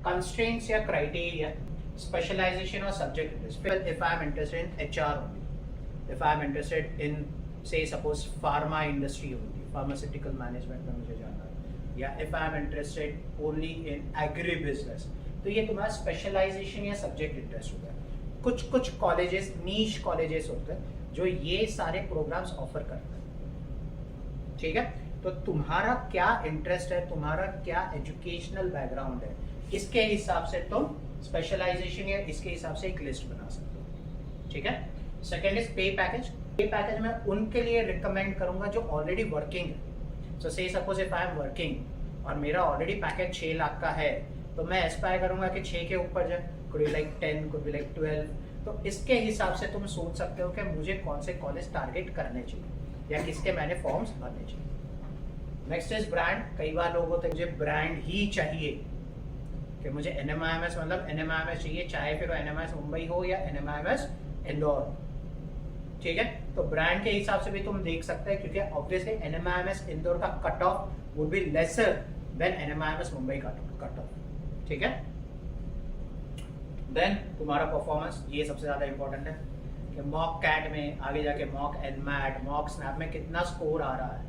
constraints या criteria, specialization or subject interest. If I am interested in HR only, if I am interested in say suppose pharma industry only, pharmaceutical management में मुझे जाना है, या if I am interested only in agri business, तो ये तुम्हारा specialization या subject interest होगा। कुछ कुछ कॉलेजेस नीश कॉलेजेस होते हैं जो ये सारे प्रोग्राम्स ऑफर करते हैं, ठीक है। तो तुम्हारा क्या इंटरेस्ट है, तुम्हारा क्या एजुकेशनल बैकग्राउंड है, इसके हिसाब से तुम स्पेशलाइजेशन या इसके हिसाब से एक लिस्ट बना सकते हो, ठीक है। सेकेंड इज पे पैकेज। पे पैकेज मैं उनके लिए रिकमेंड करूंगा जो ऑलरेडी वर्किंग है। सो से suppose if I am working और मेरा ऑलरेडी पैकेज 6 लाख का है, तो मैं एस्पायर करूंगा कि 6 के ऊपर जाए, could be like 10, could be like 12। तो इसके हिसाब से तुम सोच सकते हो कि मुझे कौन से कॉलेज टारगेट करने चाहिए या किसके मैंने फॉर्म्स भरने चाहिए। Next is brand. कई बार लोग होते हैं मुझे ब्रांड ही चाहिए, कि मुझे NMIMS मतलब NMIMS चाहिए, चाहे फिर NMIMS मुंबई हो या NMIMS इंदौर, ठीक है। तो ब्रांड के हिसाब से भी तुम देख सकते हैं, क्योंकि ऑब्वियसली NMIMS इंदौर का cut off would be lesser than NMIMS Mumbai का कट ऑफ, ठीक है। देन तुम्हारा परफॉर्मेंस, ये सबसे ज्यादा इंपॉर्टेंट है कि मॉक कैट में आगे जाके मॉक एनमैट, मॉक स्नैप में कितना स्कोर आ रहा है,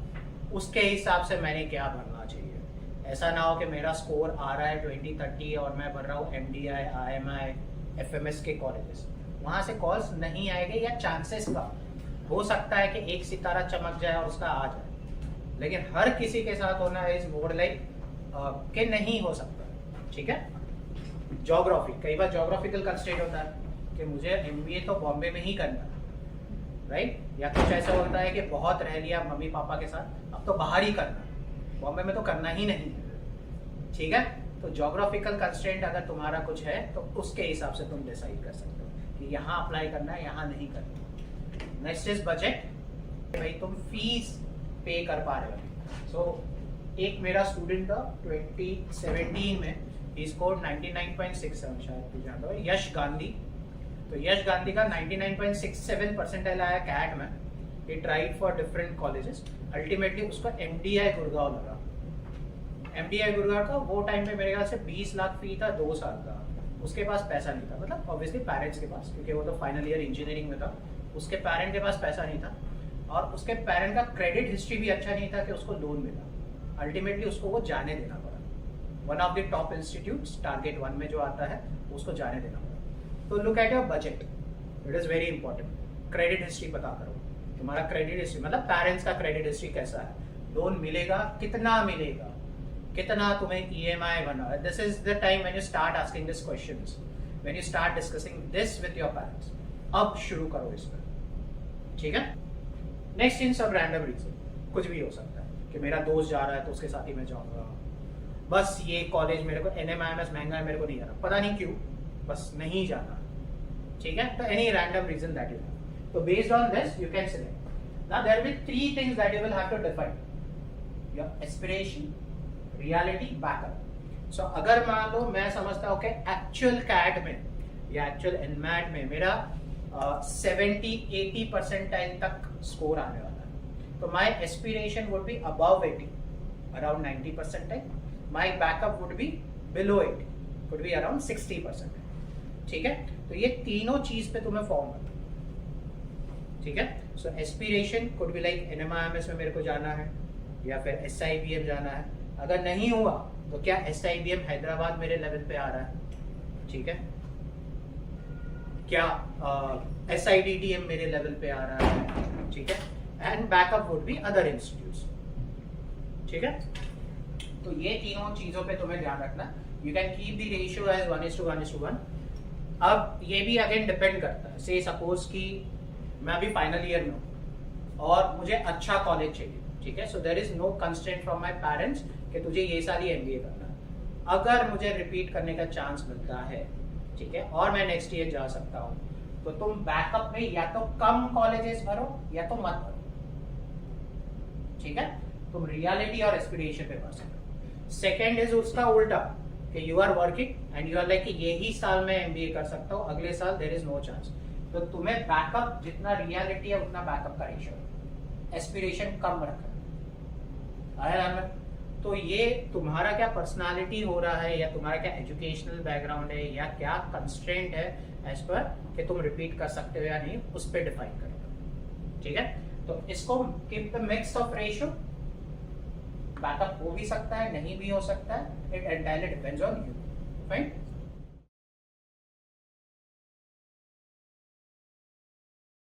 उसके हिसाब से मैंने क्या भरना चाहिए। ऐसा ना हो कि मेरा स्कोर आ रहा है 20-30 और मैं भर रहा हूँ MDI, IMI, FMS के कॉलेजेस, वहां से कॉल्स नहीं आएंगे या चांसेस का हो सकता है कि एक सितारा चमक जाए और उसका आ जाए, लेकिन हर किसी के साथ होना इज मोर लाइक कि नहीं हो सकता, ठीक है। ज्योग्राफी, कई बार ज्योग्राफिकल कंस्ट्रेंट होता है कि मुझे MBA तो बॉम्बे में ही करना है, राइट। या कुछ ऐसा होता है कि बहुत रह लिया मम्मी पापा के साथ, अब तो बाहर ही करना है, बॉम्बे में तो करना ही नहीं है, ठीक है। तो ज्योग्राफिकल कंस्ट्रेंट अगर तुम्हारा कुछ है तो उसके हिसाब से तुम डिसाइड कर सकते हो कि यहाँ अप्लाई करना है, यहाँ नहीं करना। Next is budget. भाई तुम फीस पे कर पा रहे हो। सो एक मेरा स्टूडेंट था 2017 में, ही स्कोर्ड 99.67, शायद तू जानता हो, यश गांधी। तो यश गांधी का 99.67 परसेंटाइल आया कैट में। He tried for different colleges, ultimately उसका MDI गुड़गांव लगा। MDI गुड़गांव का वो टाइम पे मेरे ख्याल से 20 लाख फी था 2 साल का। उसके पास पैसा नहीं था, मतलब ऑब्वियसली पेरेंट्स के पास, क्योंकि वो तो फाइनल ईयर इंजीनियरिंग में था, उसके पेरेंट के पास पैसा नहीं था और उसके पेरेंट का क्रेडिट हिस्ट्री भी अच्छा नहीं था कि उसको लोन मिला। अल्टीमेटली उसको वो जाने देना पड़ा। One of the top institutes target 1 में जो आता है उसको जाने देना पड़ा। तो look at your budget, it is very important. Credit history पता करो, तुम्हारा क्रेडिट हिस्ट्री मतलब पेरेंट्स का क्रेडिट हिस्ट्री कैसा है, लोन मिलेगा, कितना मिलेगा, कितना तुम्हें EMI बना है। This is the time when you start asking this questions, when you start discussing this with your parents. अब शुरू करो इस पर, ठीक है। नेक्स्ट इन सब रैंडम रीजन, कुछ भी हो सकता है कि मेरा दोस्त जा रहा है तो उसके साथ ही मैं जाऊंगा, बस ये कॉलेज मेरे को NMIMS महंगा है, मेरे को नहीं जाना, पता नहीं क्यों, बस नहीं जाना, ठीक है। तो any random reason that you have, तो based on this you can select. Now there will 3 things that you will have to define, your aspiration, reality, backup. So अगर मान लो मैं समझता हूँ कि एक्चुअल कैट में या एक्चुअल एनमैट में मेरा 70-80 परसेंटाइल तक स्कोर आने वाला है, तो my aspiration would be above 80, around 90 percentile. My backup would be below 80, would be around 60 percentile, ठीक है। तो ये तीनों चीज पे तुम्हें फॉर्म करना, ठीक है। So aspiration could be like NMIMS में मेरे को जाना है या फिर SIBM जाना है। अगर नहीं हुआ तो क्या SIBM हैदराबाद मेरे लेवल पे आ रहा है, ठीक है, क्या SIDDM मेरे लेवल पे आ रहा है, ठीक है। And backup would B other institutes, ठीक है। तो ये तीनों चीजों पे तुम्हें ध्यान रखना। You can keep the ratio as 1:1:1। अब ये भी अगेन डिपेंड करता है, से सपोज कि मैं अभी फाइनल ईयर में हूँ और मुझे अच्छा कॉलेज चाहिए, ठीक है। So there is no constraint from my parents कि तुझे ये सारी MBA करना है। अगर मुझे रिपीट करने का चांस मिलता है, ठीक है, और मैं नेक्स्ट ईयर जा सकता हूँ, तो तुम बैकअप में या तो कम कॉलेजेस भरो या तो मत भरो, ठीक है। तुम रियलिटी और एस्पिरेशन पे भर सकते हो। सेकेंड इज उसका उल्टा कि you are working and you are like कि यही साल में MBA कर सकता हूँ, अगले साल देयर इज नो चांस। तो तुम्हें बैकअप जितना रियलिटी है उतना बैकअप का रेशियो, एस्पिरेशन कम रखना है। तो ये तुम्हारा क्या पर्सनालिटी हो रहा है, या तुम्हारा क्या एजुकेशनल बैकग्राउंड है, या क्या कंस्ट्रेंट है एज पर कि तुम रिपीट कर सकते हो या नहीं, उस पर डिफाइन करेगा। ठीक है, तो इसको keep the mix of ratio, backup हो भी सकता है, नहीं भी हो सकता है, it entirely depends on you. Fine.